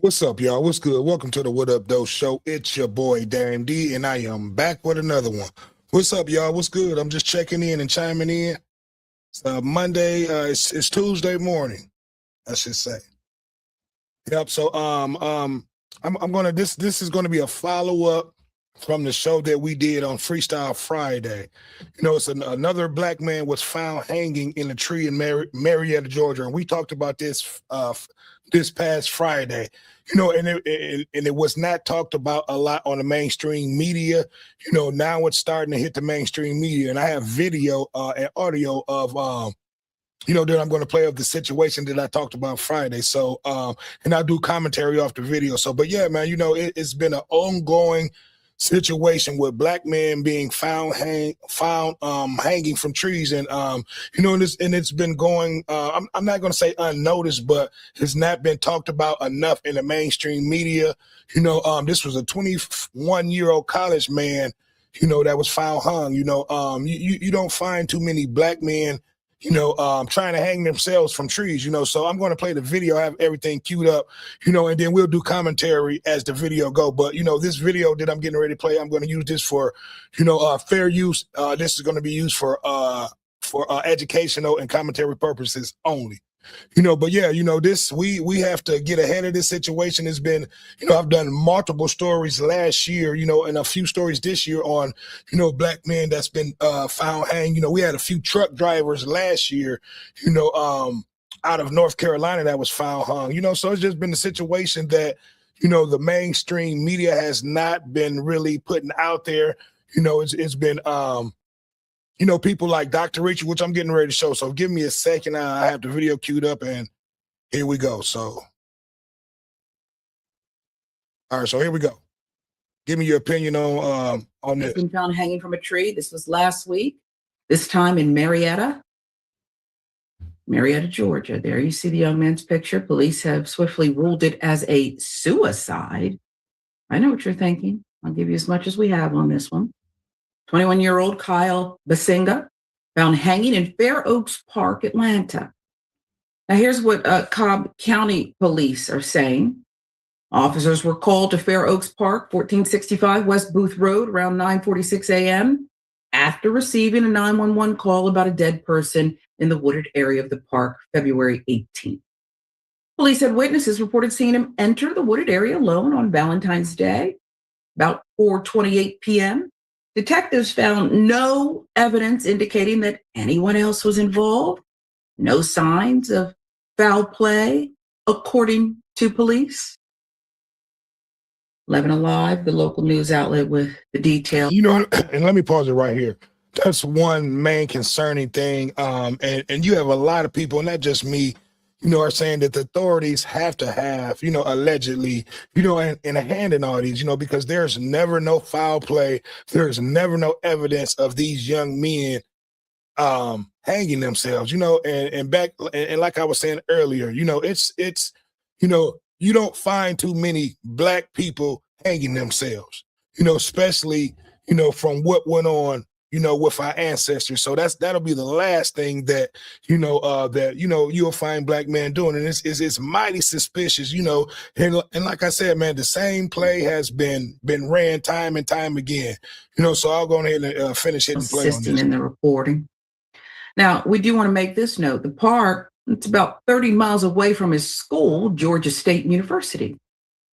What's up, y'all? What's good? Welcome to the What Up Though Show. It's your boy, Dame D, and I am back with another one. What's up, y'all? What's good? I'm just checking in and chiming in. It's Monday. It's Tuesday morning, I should say. Yep. So I'm gonna this is gonna be a follow-up from the show that we did on Freestyle Friday. You know, it's another black man was found hanging in a tree in Marietta, Georgia, and we talked about this this past Friday. You know, and it was not talked about a lot on the mainstream media. You know, now it's starting to hit the mainstream media, and I have video and audio of you know, that I'm going to play of the situation that I talked about Friday. So, and I'll do commentary off the video. So, but yeah, man, you know, it's been an ongoing situation with black men being found hanging from trees, and you know, and it's been going. I'm not going to say unnoticed, but has not been talked about enough in the mainstream media. You know, this was a 21-year-old college man, you know, that was found hung. You know, you don't find too many black men, you know, trying to hang themselves from trees, you know. So I'm going to play the video, I have everything queued up, you know, and then we'll do commentary as the video go. But, you know, this video that I'm getting ready to play, I'm going to use this for, you know, fair use. This is going to be used for educational and commentary purposes only. You know, but yeah, you know, this we have to get ahead of this situation. It's been, you know, I've done multiple stories last year, you know, and a few stories this year on, you know, black men that's been found hanging. You know, we had a few truck drivers last year, you know, out of North Carolina that was found hung. You know, so it's just been a situation that, you know, the mainstream media has not been really putting out there. You know, it's been you know, people like Dr. Richie, which I'm getting ready to show. So give me a second. I have the video queued up, and here we go. So, all right, so here we go. Give me your opinion on this. Been found hanging from a tree. This was last week, this time in Marrietta, Georgia. There you see the young man's picture. Police have swiftly ruled it as a suicide. I know what you're thinking. I'll give you as much as we have on this one. 21-year-old Kyle BASSIGA found hanging in Fair Oaks Park, Atlanta. Now, here's what Cobb County police are saying. Officers were called to Fair Oaks Park, 1465 West Booth Road, around 9:46 a.m. after receiving a 911 call about a dead person in the wooded area of the park, February 18th. Police said witnesses reported seeing him enter the wooded area alone on Valentine's Day, about 4:28 p.m. Detectives found no evidence indicating that anyone else was involved, no signs of foul play, according to police. 11 Alive, the local news outlet, with the details. You know, and let me pause it right here. That's one main concerning thing. And you have a lot of people, not just me, you know, are saying that the authorities have to have, you know, allegedly, you know, and a hand in all these, you know, because there's never no foul play. There's never no evidence of these young men hanging themselves, you know, and like I was saying earlier, you know, it's, you know, you don't find too many black people hanging themselves, you know, especially, you know, from what went on, you know, with our ancestors. So that'll be the last thing that, you know, you'll find black men doing. And it's mighty suspicious, you know, and like I said, man, the same play has been ran time and time again, you know, so I'll go ahead and finish it and play on this. In the reporting. Now, we do want to make this note. The park, it's about 30 miles away from his school, Georgia State University.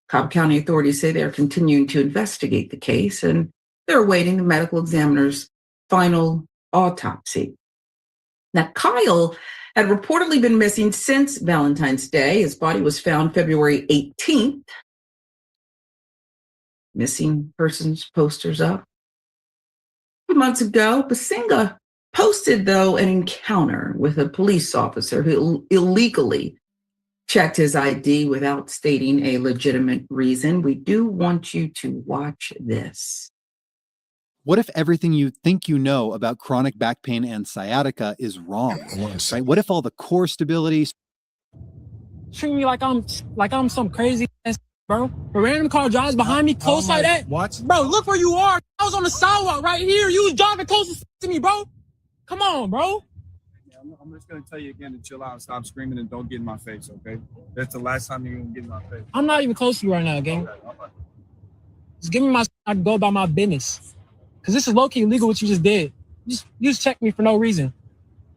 Cobb County authorities say they're continuing to investigate the case, and they're awaiting the medical examiner's final autopsy. Now, Kyle had reportedly been missing since Valentine's Day. His body was found February 18th. Missing persons posters up. A few months ago, BASSIGA posted, though, an encounter with a police officer who illegally checked his ID without stating a legitimate reason. We do want you to watch this. What if everything you think you know about chronic back pain and sciatica is wrong? Right? What if all the core stability... Treat me like I'm some crazy ass, bro. A random car drives behind me close like that. What? Bro, look where you are. I was on the sidewalk right here. You was driving close to me, bro. Come on, bro. I'm just gonna tell you again to chill out and stop screaming and don't get in my face, okay? That's the last time you're gonna get in my face. I'm not even close to you right now, gang. Just give me my. I can go about my business. Cause this is low key illegal what you just did. You just checked me for no reason.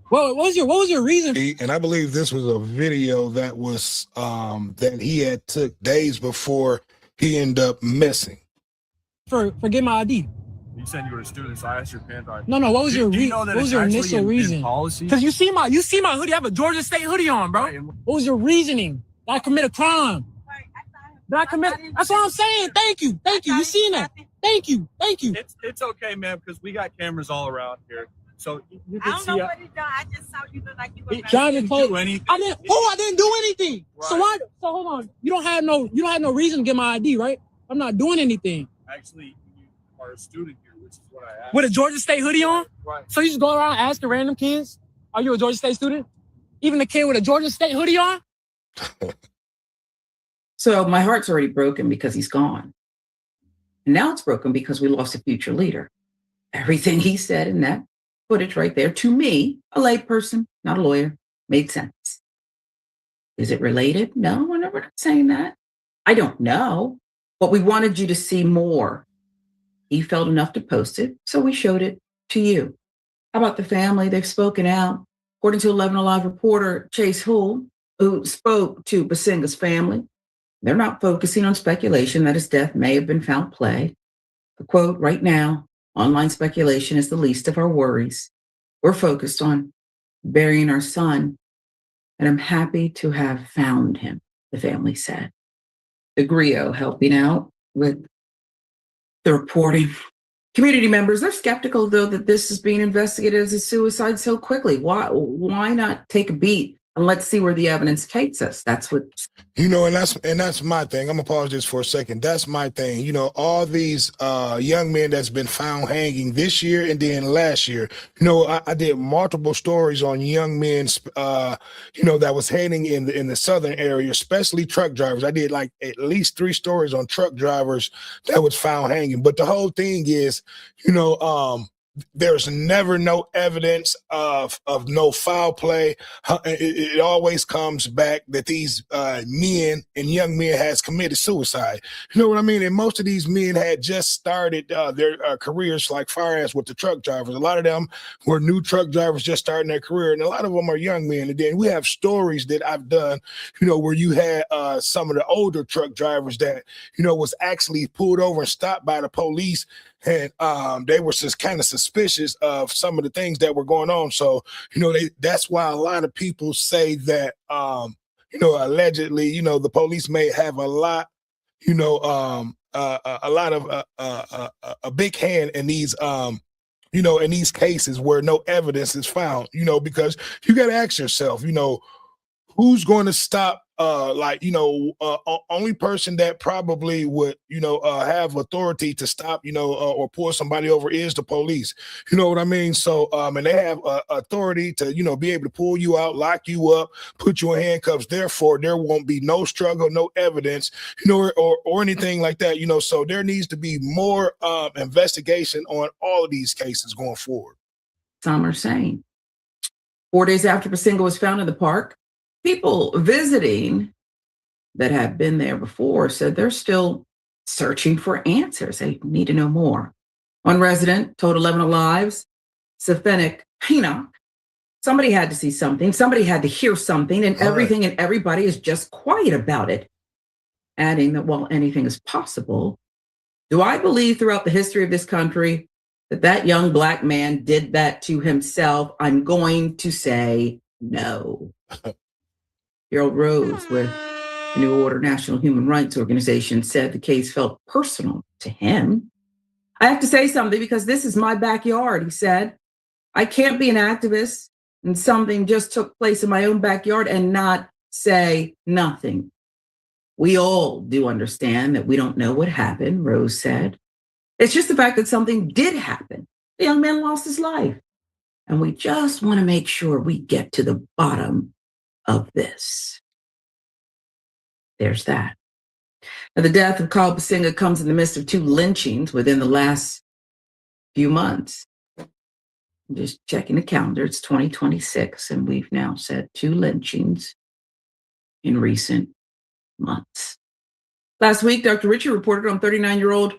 What was your reason? And I believe this was a video that was that he had took days before he ended up missing. For getting my ID. You said you were a student, so I asked your parents. No. What was your what was your initial reason? Because you see my hoodie. I have a Georgia State hoodie on, bro. Right. What was your reasoning? Did I commit a crime? Did I commit? That's what I'm saying. Thank you. You seen that? Thank you. It's okay, man, because we got cameras all around here. So you can I don't know what he done. I just saw you look like you were driving close. I didn't do anything. Right. So hold on. You don't have no reason to get my ID, right? I'm not doing anything. Actually, you are a student here, which is what I asked. With a Georgia State hoodie on? Right. So you just go around asking random kids, are you a Georgia State student? Even the kid with a Georgia State hoodie on? So my heart's already broken because he's gone. And now it's broken because we lost a future leader. Everything he said in that footage right there, to me, a layperson, not a lawyer, made sense. Is it related? No, we're not saying that. I don't know. But we wanted you to see more. He felt enough to post it, so we showed it to you. How about the family? They've spoken out. According to 11 Alive reporter Chase Hull, who spoke to BASSIGA's family, they're not focusing on speculation that his death may have been foul play. The quote, right now, online speculation is the least of our worries. We're focused on burying our son, and I'm happy to have found him, the family said. The Griot helping out with the reporting. Community members, they're skeptical, though, that this is being investigated as a suicide so quickly. Why not take a beat and let's see where the evidence takes us? That's what... And that's my thing. I'm gonna pause this for a second. That's my thing. All these young men that's been found hanging this year and then last year. I did multiple stories on young men, that was hanging in the southern area, especially truck drivers. I did like at least 3 stories on truck drivers that was found hanging. But the whole thing is, there's never no evidence of no foul play. It always comes back that these men and young men has committed suicide. You know what I mean? And most of these men had just started their careers, like far as with the truck drivers. A lot of them were new truck drivers just starting their career, and a lot of them are young men. And then we have stories that I've done, where you had some of the older truck drivers that, was actually pulled over and stopped by the police. And they were just kind of suspicious of some of the things that were going on. So, that's why a lot of people say that, allegedly, the police may have a lot, a lot of a big hand in these, in these cases where no evidence is found, because you got to ask yourself, who's going to stop? Only person that probably would, have authority to stop, or pull somebody over is the police. You know what I mean? So, and they have authority to, be able to pull you out, lock you up, put you in handcuffs. Therefore, there won't be no struggle, no evidence, or anything like that. So there needs to be more investigation on all of these cases going forward. Some are saying 4 days after BASSIGA was found in the park, people visiting that have been there before said they're still searching for answers. They need to know more. One resident told 11 Alive's Safenik Pinnock, somebody had to see something, somebody had to hear something, and everything and everybody is just quiet about it. Adding that while anything is possible, do I believe throughout the history of this country that young Black man did that to himself? I'm going to say no. Harold Rhodes with the New Order National Human Rights Organization said the case felt personal to him. I have to say something because this is my backyard, he said. I can't be an activist and something just took place in my own backyard and not say nothing. We all do understand that we don't know what happened, Rose said. It's just the fact that something did happen. The young man lost his life. And we just want to make sure we get to the bottom of this. There's that. Now, the death of Kyle BASSIGA comes in the midst of 2 lynchings within the last few months. Just checking the calendar. It's 2026, and we've now said 2 lynchings in recent months. Last week, Dr. Ritchie reported on 39-year-old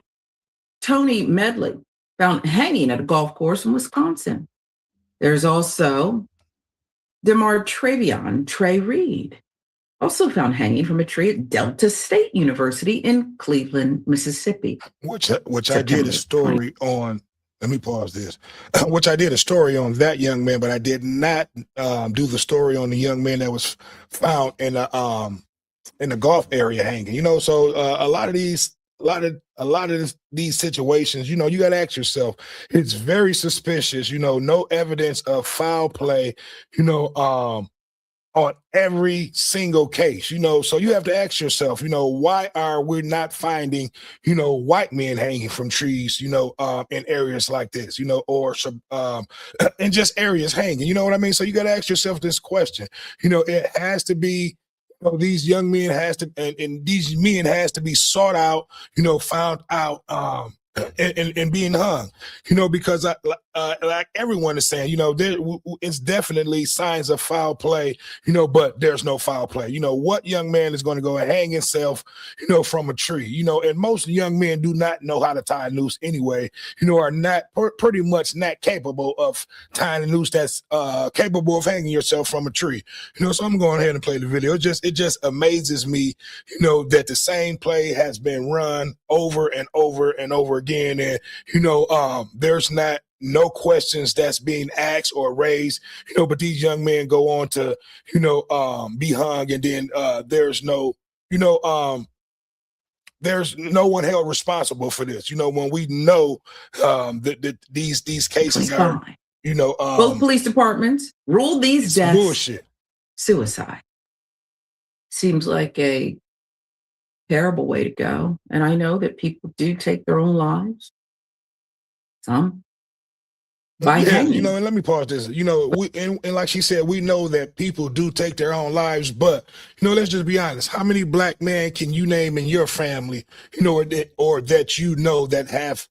Tony Medley found hanging at a golf course in Wisconsin. There's also DeMar Travion Trey Reed, also found hanging from a tree at Delta State University in Cleveland, Mississippi. Which I did a story on. Let me pause this. Which I did a story on that young man, but I did not do the story on the young man that was found in the golf area hanging. You know, so a lot of these situations, you know, you got to ask yourself. It's very suspicious. You know, no evidence of foul play. You know, on every single case, you know, so you have to ask yourself, you know, why are we not finding, you know, white men hanging from trees, you know, in areas like this, you know, or in just areas hanging, you know what I mean? So you got to ask yourself this question, you know, it has to be, you know, these young men and these men has to be sought out, you know, found out, and being hung, you know, because like everyone is saying, you know, it's definitely signs of foul play, you know, but there's no foul play. You know, what young man is going to go and hang himself, you know, from a tree, you know, and most young men do not know how to tie a noose anyway, you know, are not pretty much not capable of tying a noose that's capable of hanging yourself from a tree, you know. So I'm going ahead and play the video. It just amazes me, you know, that the same play has been run over and over and over again, and you know, there's no questions that's being asked or raised, you know, but these young men go on to, you know, be hung, and then there's no, you know, there's no one held responsible for this, you know, when we know that these cases are, you know, both police departments ruled these deaths bullshit. Suicide. Seems like a terrible way to go. And I know that people do take their own lives. Some by hanging. You know, and let me pause this. You know, and like she said, we know that people do take their own lives, but you know, let's just be honest. How many black men can you name in your family, you know, or that you know that have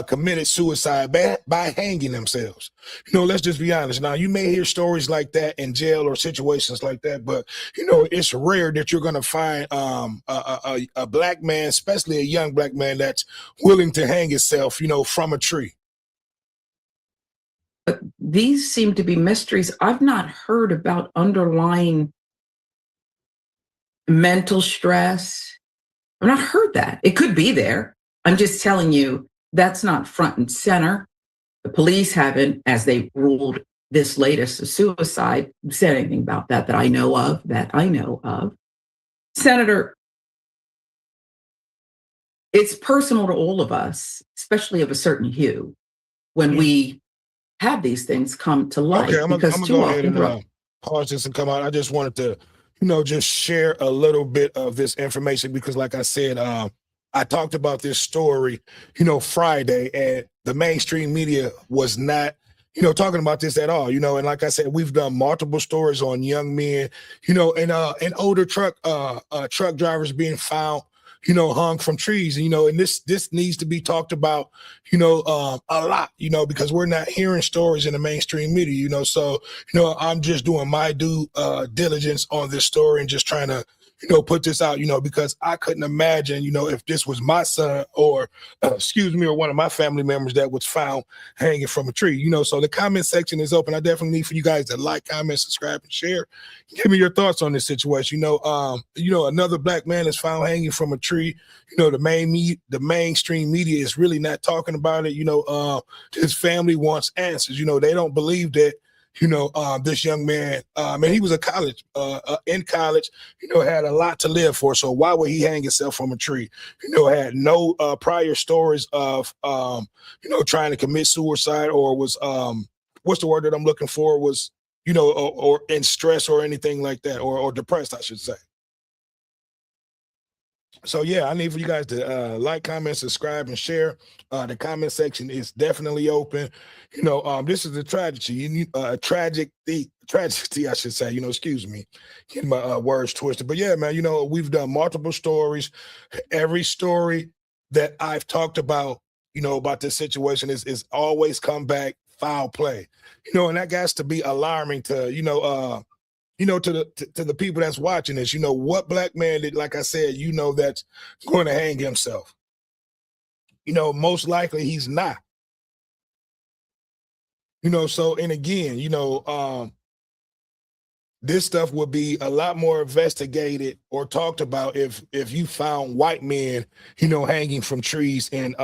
committed suicide by hanging themselves? You know, let's just be honest. Now, you may hear stories like that in jail or situations like that, but you know, it's rare that you're going to find a black man, especially a young black man, that's willing to hang himself, you know, from a tree. But these seem to be mysteries. I've not heard about underlying mental stress. I've not heard that. It could be there. I'm just telling you, that's not front and center. The police haven't, as they ruled this latest a suicide, said anything about that I know of. Senator, it's personal to all of us, especially of a certain hue, when we have these things come to light. Okay, I'm gonna go ahead and pause this and come out. I just wanted to, you know, just share a little bit of this information because, like I said, I talked about this story, you know, Friday, and the mainstream media was not, you know, talking about this at all, you know. And like I said, we've done multiple stories on young men, you know, and older truck drivers being found, you know, hung from trees, you know, and this needs to be talked about, you know, a lot, you know, because we're not hearing stories in the mainstream media, you know. So, you know, I'm just doing my due diligence on this story and just trying to, you know, put this out, you know, because I couldn't imagine, you know, if this was my son or, or one of my family members that was found hanging from a tree, you know. So the comment section is open. I definitely need for you guys to like, comment, subscribe, and share. Give me your thoughts on this situation. You know, another black man is found hanging from a tree. You know, the mainstream media is really not talking about it. You know, his family wants answers. You know, they don't believe that, you know, this young man, and he was in college, you know, had a lot to live for. So why would he hang himself from a tree? You know, had no prior stories of, you know, trying to commit suicide or was, what's the word that I'm looking for, was, you know, or in stress or anything like that, or depressed, I should say. So yeah, I need for you guys to like, comment, subscribe, and share. The comment section is definitely open. You know, this is a tragedy. You need tragedy, I should say. You know, excuse me, getting my words twisted. But yeah, man, you know, we've done multiple stories. Every story that I've talked about, you know, about this situation is always come back foul play, and that has to be alarming to, to the people that's watching this. What black man did, like I said, that's going to hang himself? Most likely he's not. So, and again, this stuff would be a lot more investigated or talked about if you found white men, hanging from trees in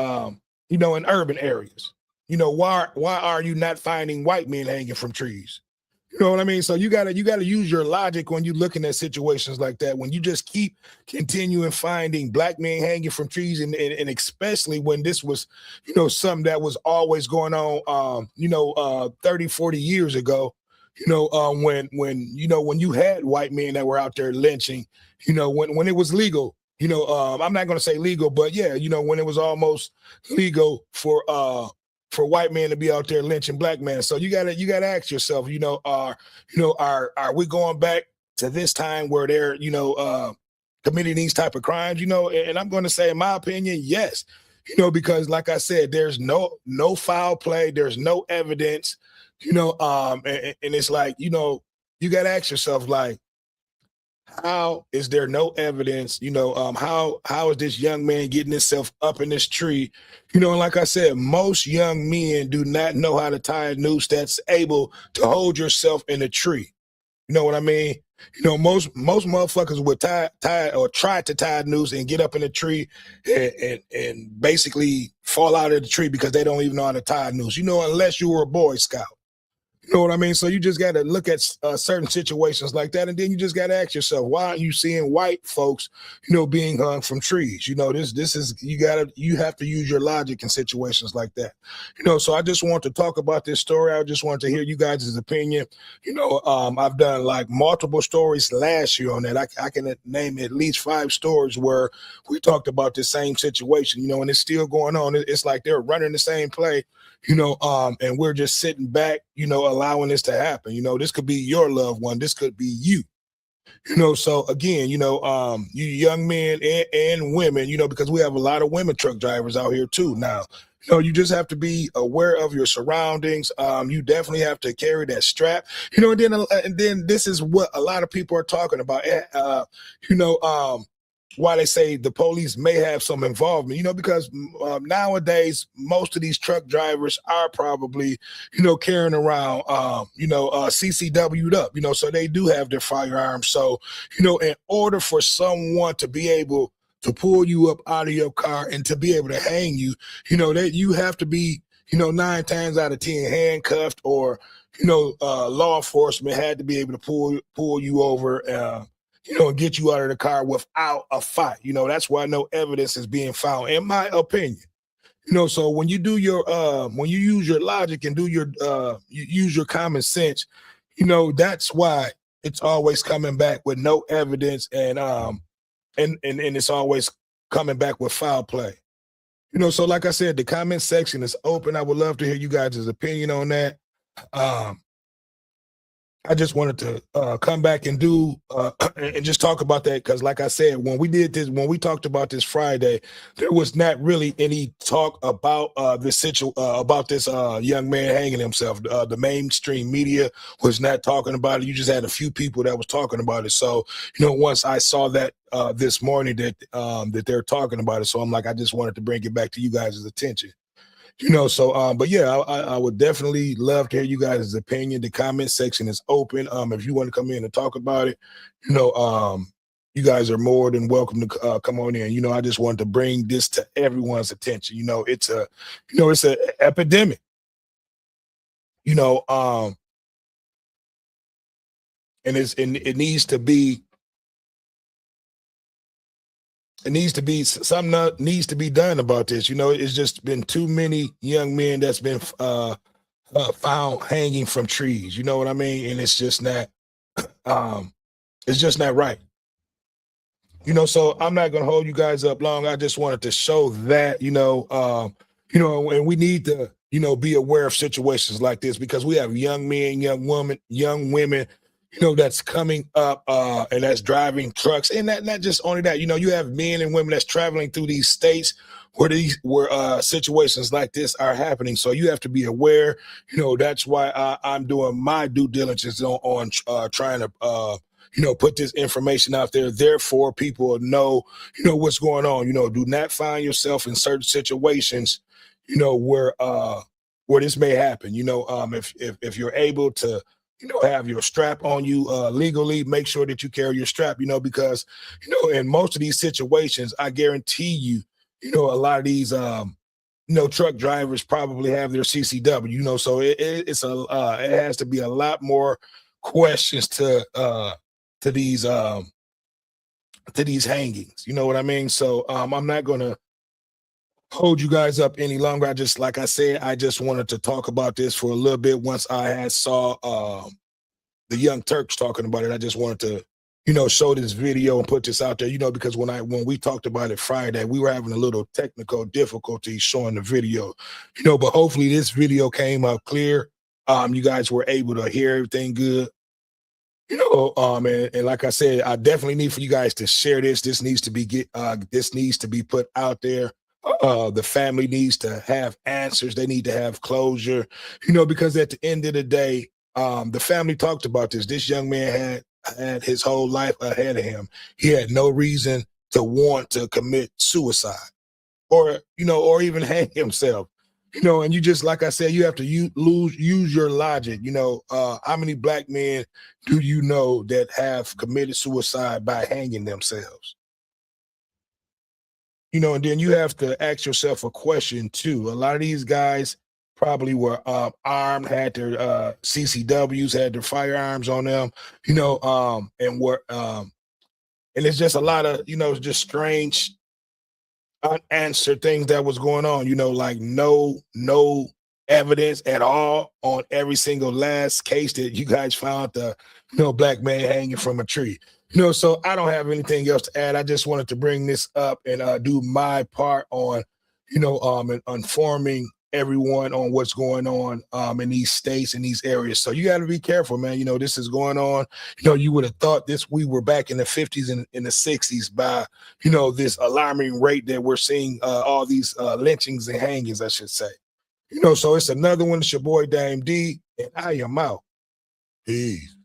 in urban areas. Why are you not finding white men hanging from trees? You know what I mean? So you gotta use your logic when you're looking at situations like that. When you just keep continuing finding black men hanging from trees, and especially when this was, something that was always going on, 30, 40 years ago, when you had white men that were out there lynching, when it was legal, I'm not going to say legal, but yeah, when it was almost legal for white men to be out there lynching black men. So you gotta ask yourself, are we going back to this time where they're, committing these type of crimes, and I'm going to say, in my opinion, yes, because like I said, there's no foul play, there's no evidence, and it's like, you got to ask yourself, like, how is there no evidence? How is this young man getting himself up in this tree? And like I said, most young men do not know how to tie a noose that's able to hold yourself in a tree. You know what I mean? Most motherfuckers would tie or try to tie a noose and get up in a tree and basically fall out of the tree because they don't even know how to tie a noose, unless you were a Boy Scout. You know what I mean? So you just got to look at certain situations like that, and then you just got to ask yourself, why aren't you seeing white folks, being hung from trees? This is, you have to use your logic in situations like that. So I just want to talk about this story. I just want to hear you guys' opinion. I've done like multiple stories last year on that. I can name at least 5 stories where we talked about the same situation, and it's still going on. It's like they're running the same play, and we're just sitting back, allowing this to happen. This could be your loved one. This could be you. So again, you young men and women, because we have a lot of women truck drivers out here too now. You just have to be aware of your surroundings. You definitely have to carry that strap, and then this is what a lot of people are talking about. Why they say the police may have some involvement, because nowadays most of these truck drivers are probably, carrying around, CCW'd up, so they do have their firearms. So, in order for someone to be able to pull you up out of your car and to be able to hang you, that you have to be, 9 times out of 10 handcuffed, or, law enforcement had to be able to pull you over, get you out of the car without a fight. That's why no evidence is being found, in my opinion. So when you do your when you use your logic and do your you use your common sense, that's why it's always coming back with no evidence, and it's always coming back with foul play. So like I said, the comment section is open. I would love to hear you guys' opinion on that. I just wanted to come back and do and just talk about that, because like I said, when we talked about this Friday, there was not really any talk about this young man hanging himself. The mainstream media was not talking about it. You just had a few people that was talking about it. So once I saw that this morning that they're talking about it, so I'm like, I just wanted to bring it back to you guys' attention. But yeah, I would definitely love to hear you guys' opinion. The comment section is open. If you want to come in and talk about it, you guys are more than welcome to come on in. I just wanted to bring this to everyone's attention. It's an epidemic, and it needs to be. Something needs to be done about this. It's just been too many young men that's been found hanging from trees. You know what I mean? And it's just not right. So I'm not gonna hold you guys up long. I just wanted to show that, and we need to, be aware of situations like this, because we have young men, young women, that's coming up and that's driving trucks. And not just only that, you have men and women that's traveling through these states where situations like this are happening. So you have to be aware. That's why I'm doing my due diligence on trying to put this information out there. Therefore, people will know what's going on. Do not find yourself in certain situations, where this may happen. If you're able to have your strap on you legally, make sure that you carry your strap. Because in most of these situations, I guarantee you. A lot of these, truck drivers probably have their CCW. So it has to be a lot more questions to these hangings. You know what I mean? So I'm not gonna hold you guys up any longer. Like I said, I just wanted to talk about this for a little bit. Once I had saw the Young Turks talking about it, I just wanted to show this video and put this out there, because when we talked about it Friday, we were having a little technical difficulty showing the video, but hopefully this video came out clear. You guys were able to hear everything good, and like I said, I definitely need for you guys to share this. This needs to be put out there. The family needs to have answers. They need to have closure, because at the end of the day, the family talked about this. This young man had his whole life ahead of him. He had no reason to want to commit suicide or even hang himself, and you just, like I said, you have to use your logic. How many black men do you know that have committed suicide by hanging themselves? And then you have to ask yourself a question too. A lot of these guys probably were armed, had their CCWs, had their firearms on them, and were and it's just a lot of just strange unanswered things that was going on, like no evidence at all on every single last case that you guys found the black man hanging from a tree. So I don't have anything else to add. I just wanted to bring this up and do my part on and informing everyone on what's going on in these states, in these areas. So you got to be careful, man. This is going on. You would have thought we were back in the 50s and in the 60s by this alarming rate that we're seeing all these lynchings and hangings, I should say. So it's another one. It's your boy Dame D, and I am out. Peace.